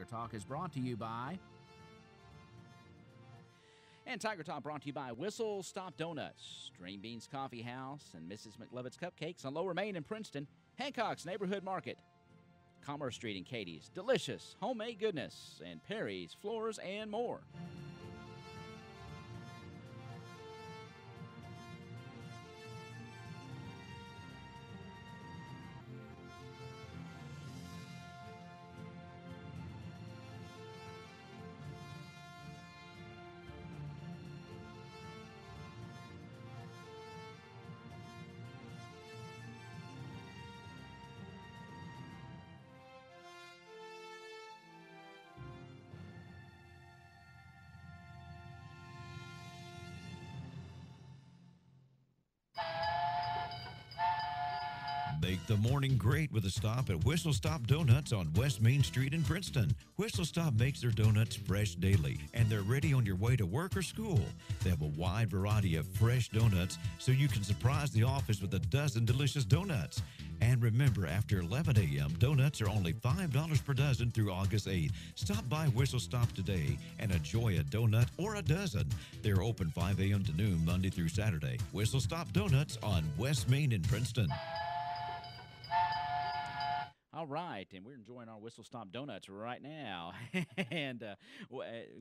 Tiger Talk is brought to you by... And Tiger Talk brought to you by Whistle Stop Donuts, Dream Beans Coffee House, and Mrs. McLovett's Cupcakes on Lower Main in Princeton, Hancock's Neighborhood Market, Commerce Street in Katie's, Delicious Homemade Goodness, and Perry's Floors and more. Make the morning great with a stop at Whistle Stop Donuts on West Main Street in Princeton. Whistle Stop makes their donuts fresh daily, and they're ready on your way to work or school. They have a wide variety of fresh donuts, so you can surprise the office with a dozen delicious donuts. And remember, after 11 a.m., donuts are only $5 per dozen through August 8th. Stop by Whistle Stop today and enjoy a donut or a dozen. They're open 5 a.m. to noon, Monday through Saturday. Whistle Stop Donuts on West Main in Princeton. All right, and we're enjoying our Whistle Stop Donuts right now. And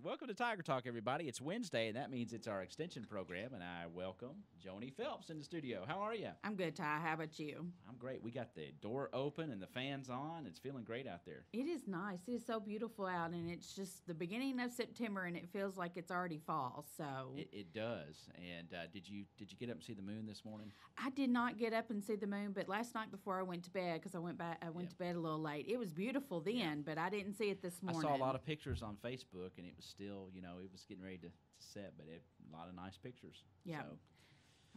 welcome to Tiger Talk, everybody. It's Wednesday, and that means it's our extension program, and I welcome Joni Phelps in the studio. How are you? I'm good, Ty. How about you? I'm great. We got the door open and the fans on. It's feeling great out there. It is nice. It is so beautiful out, and it's just the beginning of September, and it feels like it's already fall. So it does. And did you get up and see the moon this morning? I did not get up and see the moon, but last night before I went to bed, because I went to bed a little late. It was beautiful then, but I didn't see it this morning. I saw a lot of pictures on Facebook, and it was still, it was getting ready to set, but a lot of nice pictures. Yeah. So.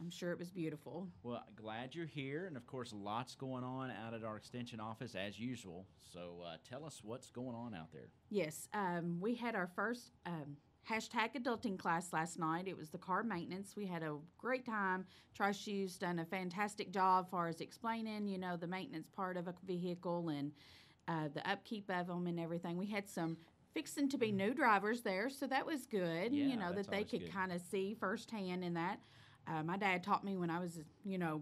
I'm sure it was beautiful. Well, glad you're here, and of course, lots going on out at our extension office as usual. So tell us what's going on out there. Yes, we had our first #adulting class last night. It was the car maintenance. We had a great time. Trishu's done a fantastic job as far as explaining, the maintenance part of a vehicle and the upkeep of them and everything. We had some fixing to be new drivers there, so that was good, that they could kind of see firsthand in that. My dad taught me when I was,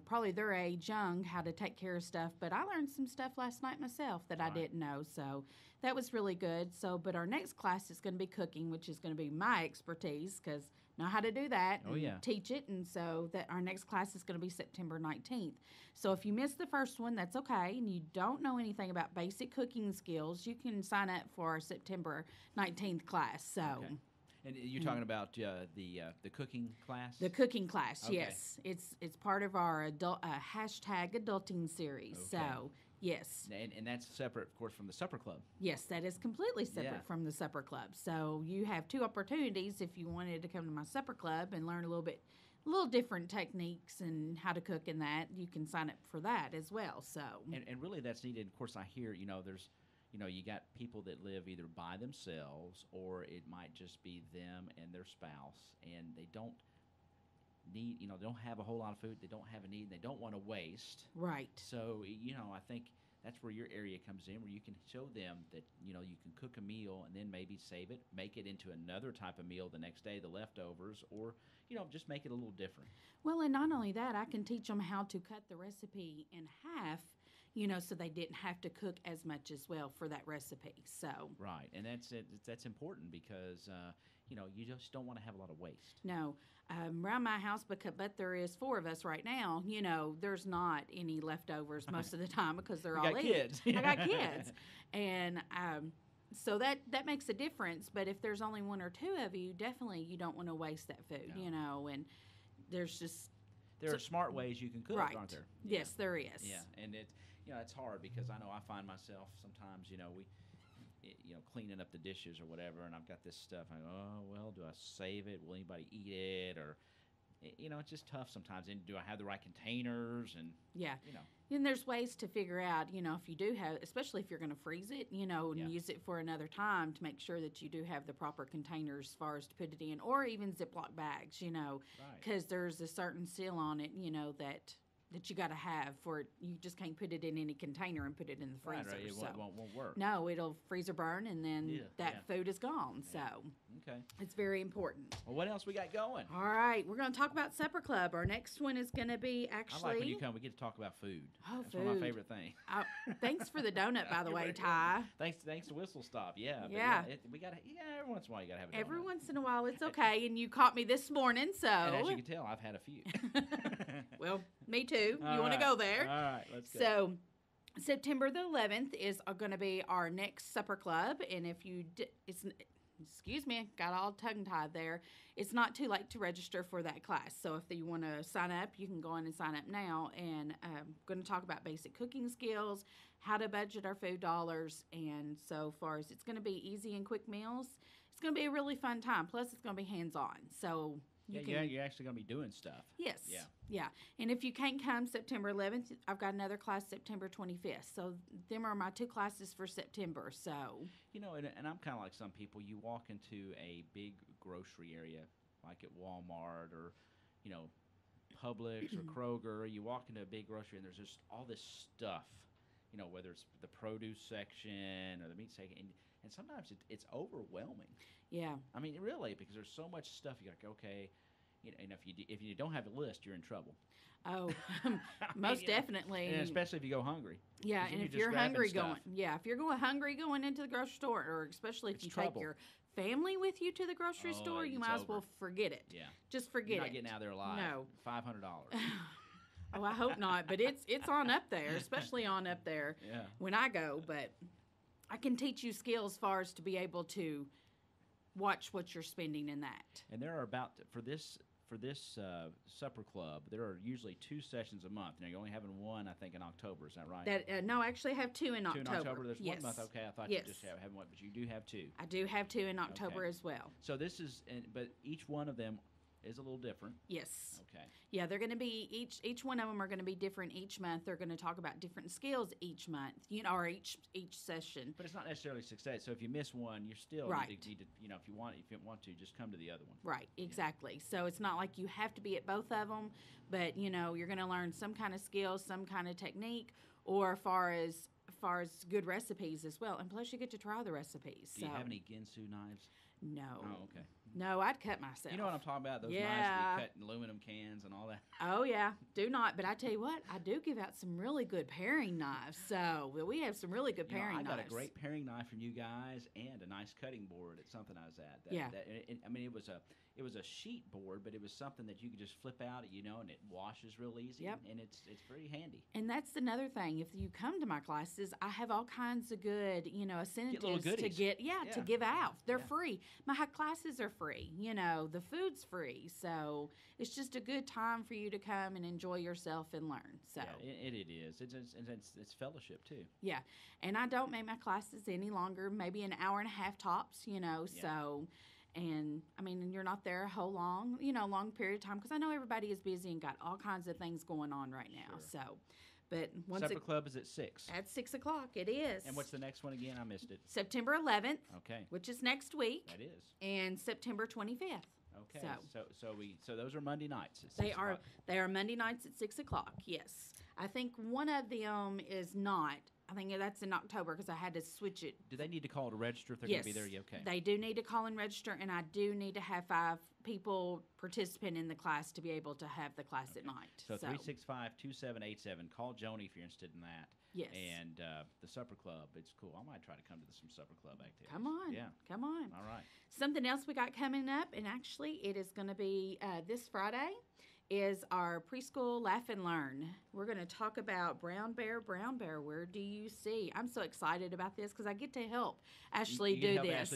probably their age, young, how to take care of stuff. But I learned some stuff last night myself that I didn't know. So that was really good. But our next class is going to be cooking, which is going to be my expertise because I know how to do that and teach it. And so that our next class is going to be September 19th. So if you missed the first one, that's okay. And you don't know anything about basic cooking skills, you can sign up for our September 19th class. So. Okay. And you're talking about the cooking class? The cooking class, okay. Yes. It's part of our #adulting series. Okay. So, yes. And that's separate, of course, from the supper club. Yes, that is completely separate from the supper club. So you have two opportunities if you wanted to come to my supper club and learn a little different techniques and how to cook in that. You can sign up for that as well. So and really that's needed. Of course, I hear there's. You got people that live either by themselves or it might just be them and their spouse, and they don't need, they don't have a whole lot of food. They don't have a need. They don't want to waste. Right. So, I think that's where your area comes in, where you can show them that, you can cook a meal and then maybe save it, make it into another type of meal the next day, the leftovers, or, just make it a little different. Well, and not only that, I can teach them how to cut the recipe in half, so they didn't have to cook as much as well for that recipe. So right, and that's important because you just don't want to have a lot of waste. No, around my house, but there is 4 of us right now. There's not any leftovers most of the time because they're all kids. I got kids, and so that makes a difference. But if there's only 1 or 2 of you, definitely you don't want to waste that food. No. And there's just there are smart ways you can cook, right. aren't there? Yes, there is. Yeah, and it's hard because I know I find myself sometimes, we, cleaning up the dishes or whatever, and I've got this stuff. I go, oh, well, do I save it? Will anybody eat it? Or, it's just tough sometimes. And do I have the right containers? And yeah, and there's ways to figure out, if you do have, especially if you're going to freeze it, and use it for another time, to make sure that you do have the proper containers as far as to put it in, or even Ziploc bags, because there's a certain seal on it, that you got to have for it. You just can't put it in any container and put it in the freezer. Right. It so. won't work. No, it'll freezer burn, and then food is gone. Yeah. So Okay. it's very important. Well, what else we got going? All right, we're going to talk about Supper Club. Our next one is going to be actually. I like when you come. We get to talk about food. Oh, That's one of my favorite things. Thanks for the donut, by the You're way, very Ty. welcome. Thanks to Whistle Stop. Yeah. But Yeah. we got. Every once in a while you got to have a donut. Every once in a while, it's okay. And you caught me this morning, so. And as you can tell, I've had a few. Well, me too. All You want to right. go there? All right, let's go. So, September the 11th is going to be our next supper club, and if you excuse me, got all tongue-tied there. It's not too late to register for that class. So if you want to sign up, you can go in and sign up now. And I'm going to talk about basic cooking skills, how to budget our food dollars, and so far as it's going to be easy and quick meals. It's going to be a really fun time. Plus, it's going to be hands-on. So you're actually going to be doing stuff. Yes. Yeah. Yeah. And if you can't come September 11th, I've got another class September 25th. So them are my two classes for September. So. And I'm kind of like some people. You walk into a big grocery area, like at Walmart or, Publix or Kroger. You walk into a big grocery and there's just all this stuff, whether it's the produce section or the meat section. And sometimes it's overwhelming. Yeah. I mean, really, because there's so much stuff. You're like, okay, and if you don't have a list, you're in trouble. Oh, most definitely. And especially if you go hungry. Yeah, and if you're hungry if you're going hungry going into the grocery store, or especially if you take your family with you to the grocery store, you might as well forget it. Yeah. Just forget it. You're not getting out of there alive. No. $500. Oh, I hope not, but it's on up there, especially on up there when I go. But I can teach you skills as far as to be able to watch what you're spending in that. And there are for this supper club, there are usually 2 sessions a month. Now, you're only having one, I think, in October. Is that right? No, I actually have 2 in October. 2 in October. There's yes. 1 month. Okay, I thought yes. you just have one, but you do have 2. I do have 2 in October as well. So this is, but each one of them is a little different. Yes. Okay. Yeah, they're going to be each one of them are going to be different each month. They're going to talk about different skills each month, or each session. But it's not necessarily success. So if you miss one, you're still right. need to if you want to, just come to the other one. Right. Exactly. Yeah. So it's not like you have to be at both of them, but you're going to learn some kind of skill, some kind of technique, or far as good recipes as well. And plus, you get to try the recipes. Do you have any Ginsu knives? No. Oh, okay. No, I'd cut myself. You know what I'm talking about? Those knives that we cut in aluminum cans and all that. Oh, yeah. Do not. But I tell you what, I do give out some really good paring knives. So we have some really good paring knives. I got a great paring knife from you guys and a nice cutting board at something I was at. It was a sheet board, but it was something that you could just flip out, and it washes real easy. Yep. And it's very handy. And that's another thing. If you come to my classes, I have all kinds of good, incentives to give out. They're free. My classes are free. The food's free. So it's just a good time for you to come and enjoy yourself and learn. So it is. It's fellowship too. Yeah. And I don't make my classes any longer, maybe an hour and a half tops, so. And, you're not there a whole long period of time, because I know everybody is busy and got all kinds of things going on right now. Sure. So, but Supper Club is at 6. At 6 o'clock, it is. And what's the next one again? I missed it. September 11th. Okay. Which is next week. That is. And September 25th. Okay. So those are Monday nights at 6 They o'clock. They are Monday nights at 6 o'clock. Yes. I think one of them is not. I think that's in October, because I had to switch it. Do they need to call to register if they're yes, going to be there? Okay. They do need to call and register, and I do need to have 5 people participate in the class to be able to have the class at night. So 365-2787. Call Joni if you're interested in that. Yes. And the Supper Club, it's cool. I might try to come to some Supper Club activities. Come on. Yeah. Come on. All right. Something else we got coming up, and actually it is going to be this Friday, is our preschool Laugh and Learn. We're going to talk about Brown Bear, where do you see? I'm so excited about this because I get to help Ashley do this.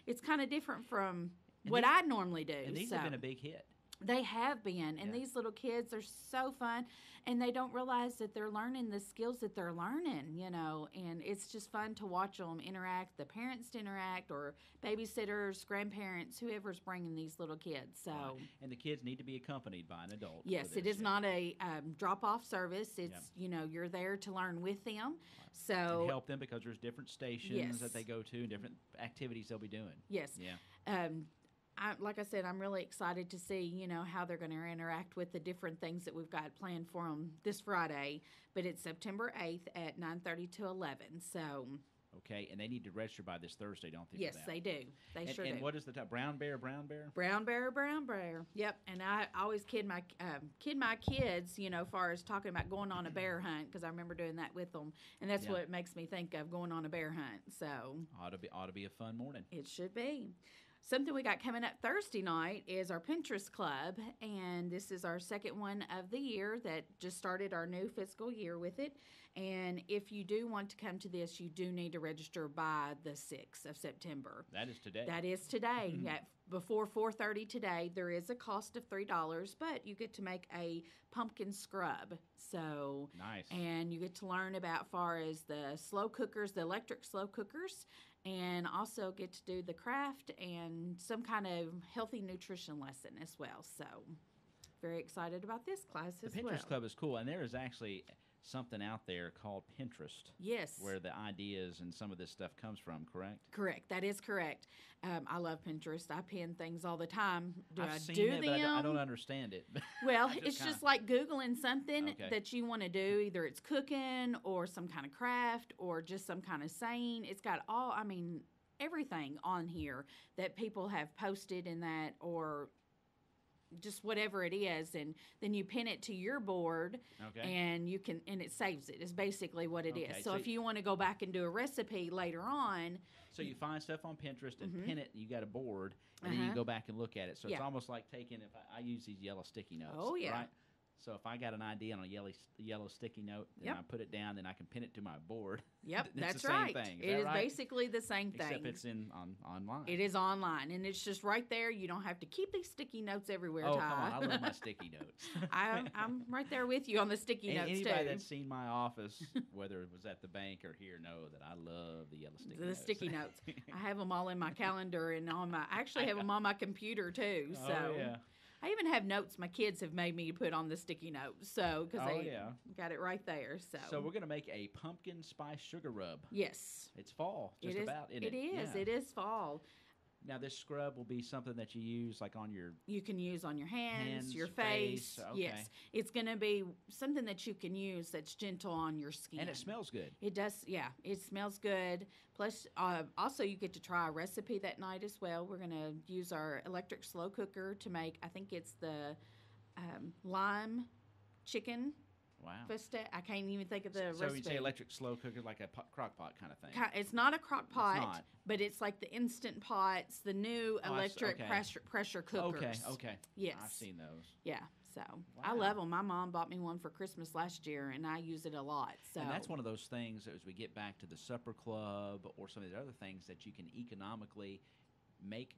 It's kind of different from what I normally do. And these have been a big hit. They have been, and these little kids are so fun, and they don't realize that they're learning the skills that they're learning, and it's just fun to watch them interact, the parents to interact, or babysitters, grandparents, whoever's bringing these little kids. So, right. And the kids need to be accompanied by an adult. Yes, it is not a drop-off service. It's, you're there to learn with them. Right. So and help them, because there's different stations that they go to and different activities they'll be doing. Yes. Yeah. like I said, I'm really excited to see, how they're going to interact with the different things that we've got planned for them this Friday. But it's September 8th at 9:30 to 11. So, Okay, and they need to register by this Thursday, don't they? yes, for that? they do. They sure And do. what is the type? Brown bear, brown bear? Brown bear, brown bear. Yep. And I always kid my kids, far as talking about going on a bear hunt, because I remember doing that with them, and that's Yeah. what it makes me think of, going on a bear hunt. So Ought to be a fun morning. it should be. Something we got coming up Thursday night is our Pinterest Club, and this is our second one of the year that just started our new fiscal year with it. And if you do want to come to this, you do need to register by the 6th of September. That is today. That is today. Before 4:30 today, there is a cost of $3, but you get to make a pumpkin scrub. So Nice. and you get to learn about far as the slow cookers, the electric slow cookers, and also get to do the craft and some kind of healthy nutrition lesson as well. So very excited about this class The as Pinterest well. Club is cool, and there is actually something out there called Pinterest. Yes. Where the ideas and some of this stuff comes from, correct? Correct. That is correct. I love Pinterest. I pin things all the time. Do I've I seen do it, them? but I don't understand it. Well, I it's kinda- just like Googling something Okay. that you want to do. Either it's cooking or some kind of craft or just some kind of saying. It's got everything on here that people have posted in that, or just whatever it is, and then you pin it to your board, Okay. and it saves it. Is basically what it is. Okay, So so if you want to go back and do a recipe later on, So you find stuff on Pinterest and Mhm. pin it, and you got a board, and then you Uh-huh. go back and look at it. So it's Yeah. almost like taking, if I use these yellow sticky notes. Oh, yeah. Right? So if I got an idea on a yellow sticky note, then Yep. I put it down, then I can pin it to my board. yep, It's the that's same right. thing. Is It that is right? basically the same thing. Except it's online. It is online, and it's just right there. You don't have to keep these sticky notes everywhere, Oh, Ty. come on. I love my sticky notes. I'm right there with you on the sticky And notes, anybody too. that's seen my office, whether it was at the bank or here, know that I love the yellow sticky The notes. sticky notes. I have them all in my calendar and I actually have them on my computer, too. So Oh, yeah. I even have notes my kids have made me put on the sticky notes. So, because Oh, they yeah. got it right there. So, So we're going to make a pumpkin spice sugar rub. yes. It's fall, just It is. about, isn't It is. Yeah. It is fall. Now, this scrub will be something that you use like on your... You can use on your hands, Hands, your face, face. okay. Yes. It's going to be something that you can use that's gentle on your skin. And it smells good. It does, yeah. It smells good. Plus, also you get to try a recipe that night as well. We're going to use our electric slow cooker to make, I think it's the lime chicken Wow. festa. I can't even think of the So recipe. you say electric slow cooker, like a crock pot kind of thing. It's not a crock pot, not. but it's like the instant pots, the new Oh, electric okay. pressure cookers. Okay. Yes. I've seen those. Yeah. So I Wow. love them. My mom bought me one for Christmas last year, and I use it a lot. So And that's one of those things as we get back to the supper club or some of the other things that you can economically make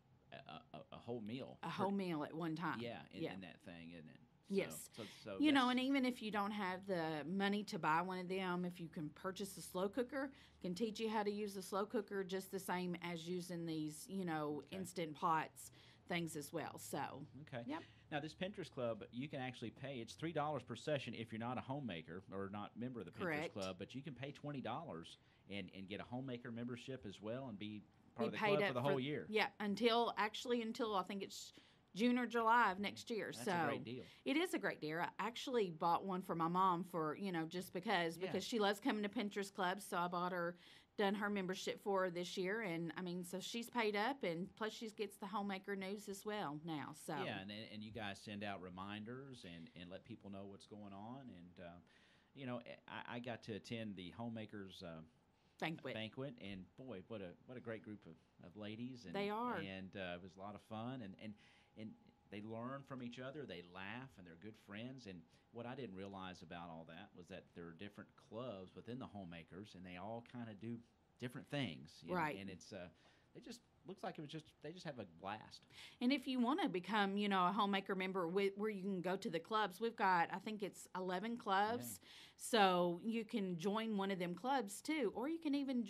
a whole meal. a whole meal at one time. Yeah, Yeah. in that thing, isn't it? Yes. So You know, that's- and even if you don't have the money to buy one of them, if you can purchase a slow cooker, can teach you how to use the slow cooker just the same as using these, Okay. instant pots things as well. So, Okay. Yep. Now, this Pinterest Club, you can actually pay. It's $3 per session if you're not a homemaker or not member of the Correct. Pinterest Club, but you can pay $20 and get a homemaker membership as well and be part of the paid club up for the whole year. Yeah, until I think it's June or July of next year. That's so a great deal. It is a great deal. I actually bought one for my mom for, just because Yeah. she loves coming to Pinterest Club. So I done her membership for her this year. And so she's paid up, and plus she gets the homemaker news as well now. So Yeah, and you guys send out reminders and let people know what's going on. And, I got to attend the homemakers banquet, and boy, what a great group of ladies. And, They are. And it was a lot of fun, and they learn from each other, they laugh, and they're good friends. And what I didn't realize about all that was that there are different clubs within the homemakers, and they all kind of do different things. Right. And it's it just looks like they just have a blast. And if you want to become, a homemaker member where you can go to the clubs, we've got, I think it's 11 clubs. So you can join one of them clubs too, or you can even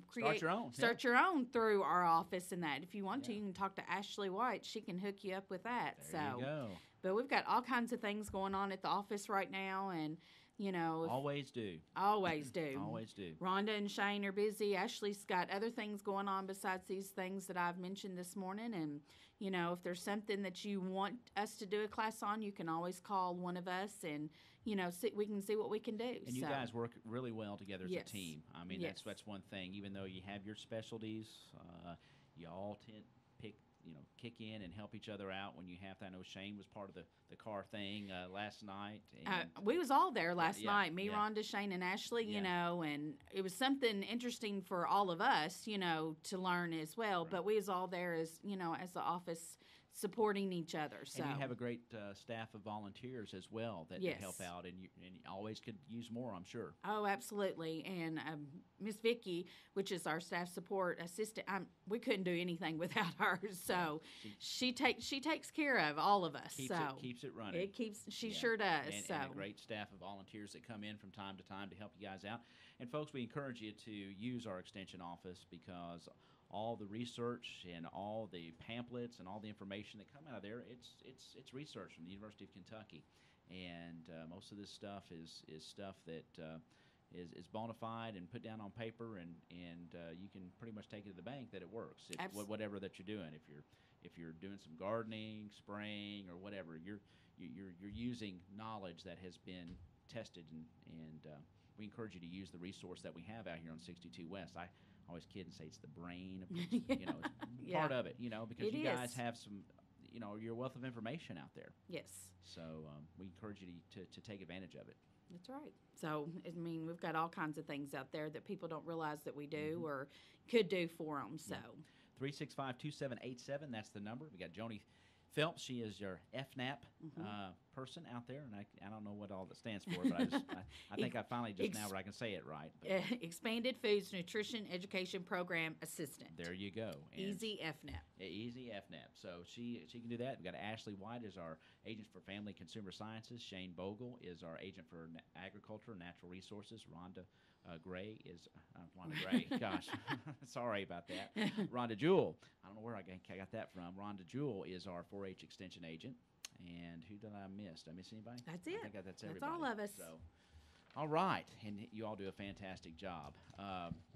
create your own. Start your own through our office and that. If you want to, Yeah. you can talk to Ashley White. She can hook you up with that. There so you go. But we've got all kinds of things going on at the office right now, and You know, Always do. always do. Always do. Rhonda and Shane are busy. Ashley's got other things going on besides these things that I've mentioned this morning. And, you know, if there's something that you want us to do a class on, you can always call one of us and, you know, we can see what we can do. And you guys work really well together as Yes. a team. I mean, Yes. that's one thing. Even though you have your specialties, you all kick in and help each other out when you have to. I know Shane was part of the car thing last night. And We was all there last night, me, yeah. Rhonda, Shane, and Ashley, you Yeah. know, and it was something interesting for all of us, you know, to learn as well. Right. But we was all there as, you know, as the office supporting each other. So And you have a great staff of volunteers as well that Yes. help out, and you always could use more, I'm sure. Oh, absolutely. And Miss Vicky, which is our staff support assistant, we couldn't do anything without her. So she takes care of all of us. Keeps it running. She Yeah. sure does. And a great staff of volunteers that come in from time to time to help you guys out. And folks, we encourage you to use our extension office because all the research and all the pamphlets and all the information that come out of there, it's research from the University of Kentucky. And most of this stuff is stuff that is bona fide and put down on paper, and you can pretty much take it to the bank that it works. Whatever that you're doing, if you're doing some gardening, spraying, or whatever, you're using knowledge that has been tested, and we encourage you to use the resource that we have out here on 62 West. I always kid and say it's the brain of Princeton, you know, it's part of it, you know, because you guys have some, you know, your wealth of information out there. Yes. So we encourage you to take advantage of it. That's right. So, I mean, we've got all kinds of things out there that people don't realize that we do or could do for them. So, 365-2787, that's the number. We got Joni Phelps. She is your FNAP person out there, and I don't know what all that stands for, but I think I finally just now where I can say it right. Expanded Foods Nutrition Education Program Assistant. There you go. And Easy FNAP. Easy FNAP. So she can do that. We've got Ashley White is our agent for Family and Consumer Sciences. Shane Bogle is our agent for Agriculture and Natural Resources. Rhonda Gray is Rhonda Gray. Gosh, sorry about that. Rhonda Jewell. I don't know where I got that from. Rhonda Jewell is our 4-H extension agent. And who did I miss? Did I miss anybody? That's it. I think that's everybody. That's all of us. So, all right, and you all do a fantastic job.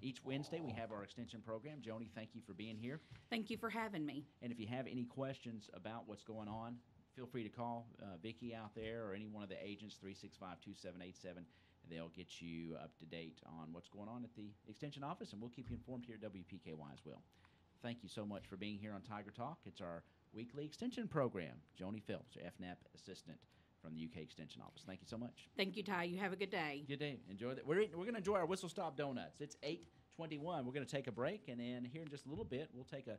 Each Wednesday we have our extension program. Joni, thank you for being here. Thank you for having me. And if you have any questions about what's going on, feel free to call Vicki out there or any one of the agents, 365-2787. They'll get you up to date on what's going on at the extension office, and we'll keep you informed here at WPKY as well. Thank you so much for being here on Tiger Talk. It's our weekly extension program. Joni Phelps, your FNAP assistant from the UK Extension Office. Thank you so much. Thank you, Ty. You have a good day. Good day. Enjoy that. We're going to enjoy our Whistle Stop Donuts. It's 8:21. We're going to take a break, and then here in just a little bit, we'll take a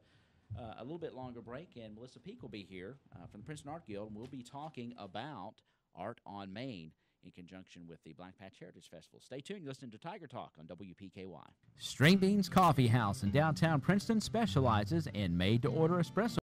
little bit longer break, and Melissa Peak will be here from the Princeton Art Guild, and we'll be talking about Art on Main in conjunction with the Black Patch Heritage Festival. Stay tuned. You're listening to Tiger Talk on WPKY. String Beans Coffee House in downtown Princeton specializes in made-to-order espresso